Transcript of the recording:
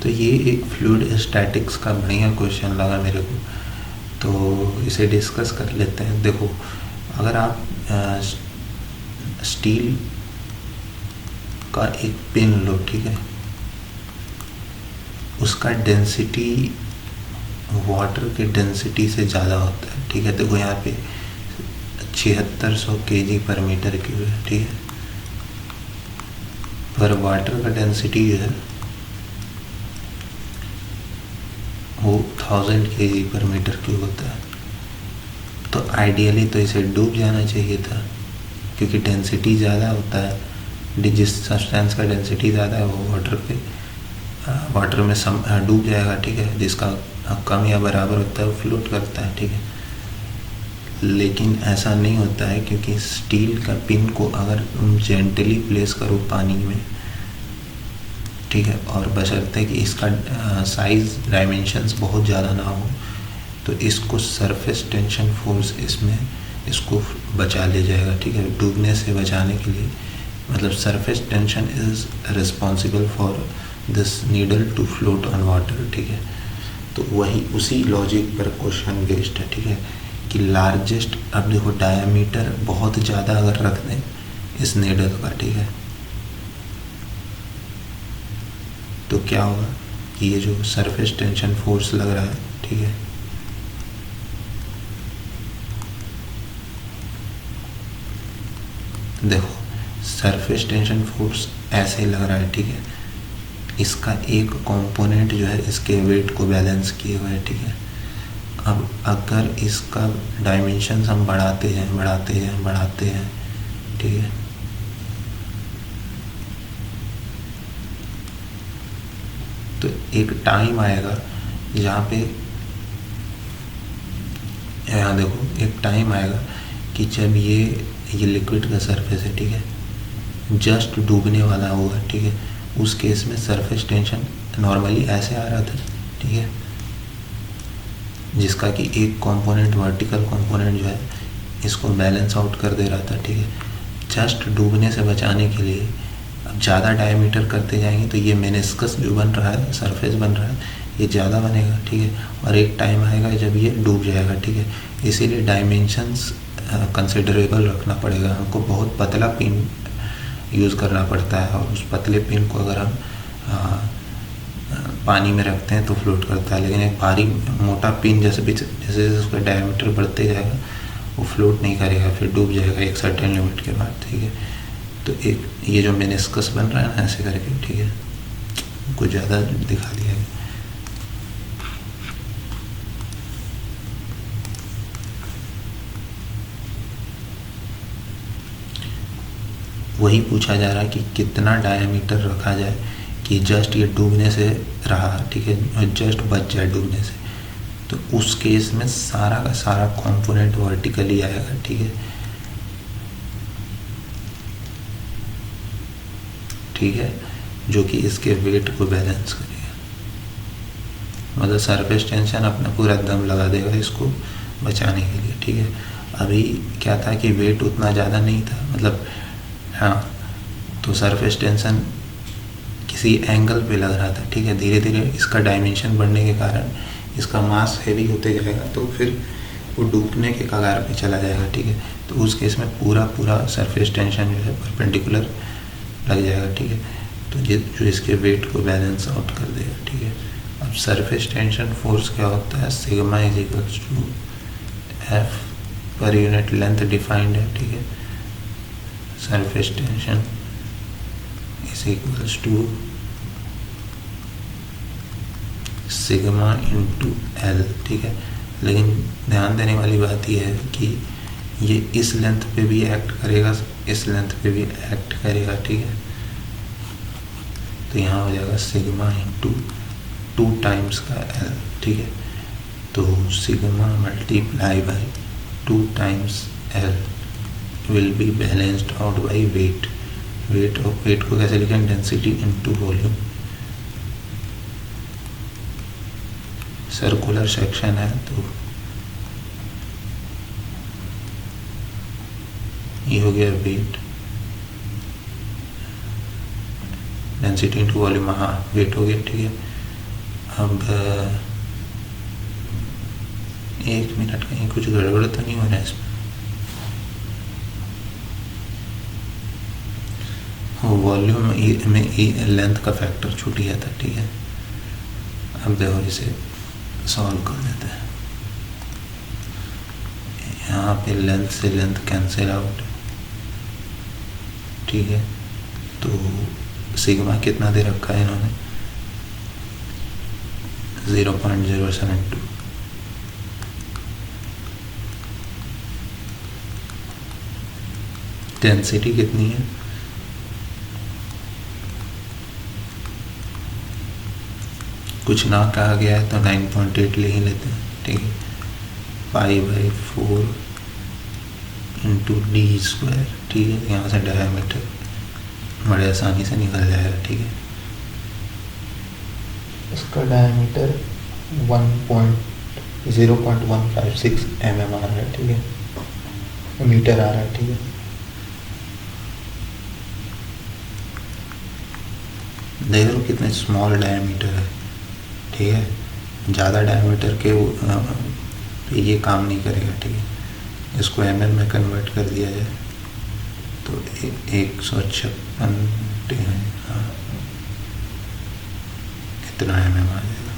तो ये एक फ्लूइड स्टैटिक्स का बढ़िया क्वेश्चन लगा मेरे को, तो इसे डिस्कस कर लेते हैं। देखो, अगर आप स्टील का एक पिन लो, ठीक है, उसका डेंसिटी वाटर की डेंसिटी से ज़्यादा होता है, ठीक है। देखो यहाँ पे 7600 kg पर मीटर क्यूब है, ठीक है, पर वाटर का डेंसिटी जो है वो 1000 kg पर मीटर क्यूब होता है। तो आइडियली तो इसे डूब जाना चाहिए था, क्योंकि डेंसिटी ज़्यादा होता है। जिस सब्सटेंस का डेंसिटी ज़्यादा है वो वाटर में डूब जाएगा, ठीक है। जिसका कम या बराबर होता है वो फ्लोट करता है, ठीक है। लेकिन ऐसा नहीं होता है, क्योंकि स्टील का पिन को अगर तुम जेंटली प्लेस करो पानी में, ठीक है, और बशर्ते कि इसका साइज डायमेंशंस बहुत ज़्यादा ना हो, तो इसको सरफेस टेंशन फोर्स इसको बचा ले जाएगा, ठीक है, डूबने से बचाने के लिए। मतलब surface tension is responsible for this needle to float on water, ठीक है। तो वही उसी लॉजिक पर क्वेश्चन बेस्ड है, ठीक है, कि लार्जेस्ट, अब देखो डायामीटर बहुत ज़्यादा अगर रख दें इस नीडल का, ठीक है, तो क्या होगा कि ये जो सरफेस टेंशन फोर्स लग रहा है, ठीक है, देखो सरफेस टेंशन फोर्स ऐसे लग रहा है, ठीक है। इसका एक कंपोनेंट जो है इसके वेट को बैलेंस किए हुए है, ठीक है। अब अगर इसका डायमेंशन हम बढ़ाते हैं, ठीक है, तो एक टाइम आएगा जहाँ पे, यहाँ देखो एक टाइम आएगा कि जब ये लिक्विड का सरफेस है, ठीक है, जस्ट डूबने वाला होगा, ठीक है। उस केस में सरफेस टेंशन नॉर्मली ऐसे आ रहा था, ठीक है, जिसका कि एक कंपोनेंट, वर्टिकल कंपोनेंट जो है इसको बैलेंस आउट कर दे रहा था, ठीक है। जस्ट डूबने से बचाने के लिए अब ज़्यादा डायमीटर करते जाएंगे तो ये मेनिस्कस जो बन रहा है, सरफेस बन रहा है, ये ज़्यादा बनेगा, ठीक है, और एक टाइम आएगा जब ये डूब जाएगा, ठीक है। इसीलिए डायमेंशंस कंसिडरेबल रखना पड़ेगा हमको। बहुत पतला पिन यूज़ करना पड़ता है, और उस पतले पिन को अगर हम पानी में रखते हैं तो फ्लोट करता है। लेकिन एक भारी मोटा पिन जैसे उसका डायमीटर बढ़ते जाएगा वो फ्लोट नहीं करेगा, फिर डूब जाएगा एक सर्टेन लिमिट के बाद, ठीक है। तो एक ये जो मेनिस्कस बन रहा है ना ऐसे करके, ठीक है, कुछ ज़्यादा दिखा दिया है। वही पूछा जा रहा है कि कितना डायमीटर रखा जाए कि जस्ट ये डूबने से रहा, ठीक है, जस्ट बच जाए डूबने से। तो उस केस में सारा का सारा कंपोनेंट वर्टिकली आएगा, ठीक है, ठीक है, जो कि इसके वेट को बैलेंस करेगा। मतलब सरफेस टेंशन अपना पूरा दम लगा देगा इसको बचाने के लिए, ठीक है। अभी क्या था कि वेट उतना ज़्यादा नहीं था, मतलब हाँ, तो सरफेस टेंशन किसी एंगल पे लग रहा था, ठीक है। धीरे धीरे इसका डायमेंशन बढ़ने के कारण इसका मास हैवी होते जाएगा, तो फिर वो डूबने के कगार पे चला जाएगा, ठीक है। तो उस केस में पूरा सरफेस टेंशन जो है परपेंडिकुलर लग जाएगा, ठीक है। तो जो इसके वेट को बैलेंस आउट कर देगा, ठीक है। अब सरफेस टेंशन फोर्स क्या होता है, sigma is equals to F per unit length defined है, ठीक है। Surface tension is equals to sigma into L, ठीक है। लेकिन ध्यान देने वाली बात यह है कि ये इस लेंथ पे भी एक्ट करेगा, इस लेंथ पे भी एक्ट करेगा, ठीक है। तो यहाँ हो जाएगा सिग्मा इंटू 2 टाइम्स का एल, ठीक है। तो sigma multiply by 2 times L will be balanced out by weight. Weight को कैसे लिखें, density into volume. Circular section है तो ये हो गया वेट, डेंसिटी इंटू वॉल्यूम, हाँ वेट हो गया, ठीक है। अब 1 मिनट, कहीं कुछ गड़बड़ तो नहीं हो रहा है इसमें? वॉल्यूम में लेंथ का फैक्टर छूट गया था, ठीक है। अब देखो इसे सॉल्व कर लेते हैं। यहाँ पे लेंथ से लेंथ कैंसिल आउट, ठीक है। तो सिग्मा कितना दे रखा है इन्होंने? 0.072। डेंसिटी कितनी है? कुछ ना कहा गया है तो 9.8 ले ही लेते हैं, ठीक है। π/4 इंटू d², ठीक है। यहाँ से डायमीटर बड़े आसानी से निकल जाएगा, ठीक है। इसका डायमीटर 0.156 mm आ रहा है, ठीक है, मीटर आ रहा है, ठीक है। देख लो कितने स्मॉल डायमीटर है, ठीक है। ज़्यादा डायमीटर के ये काम नहीं करेगा, ठीक है। इसको mm में कन्वर्ट कर दिया जाए तो 156, हाँ, इतना mm आ जाएगा।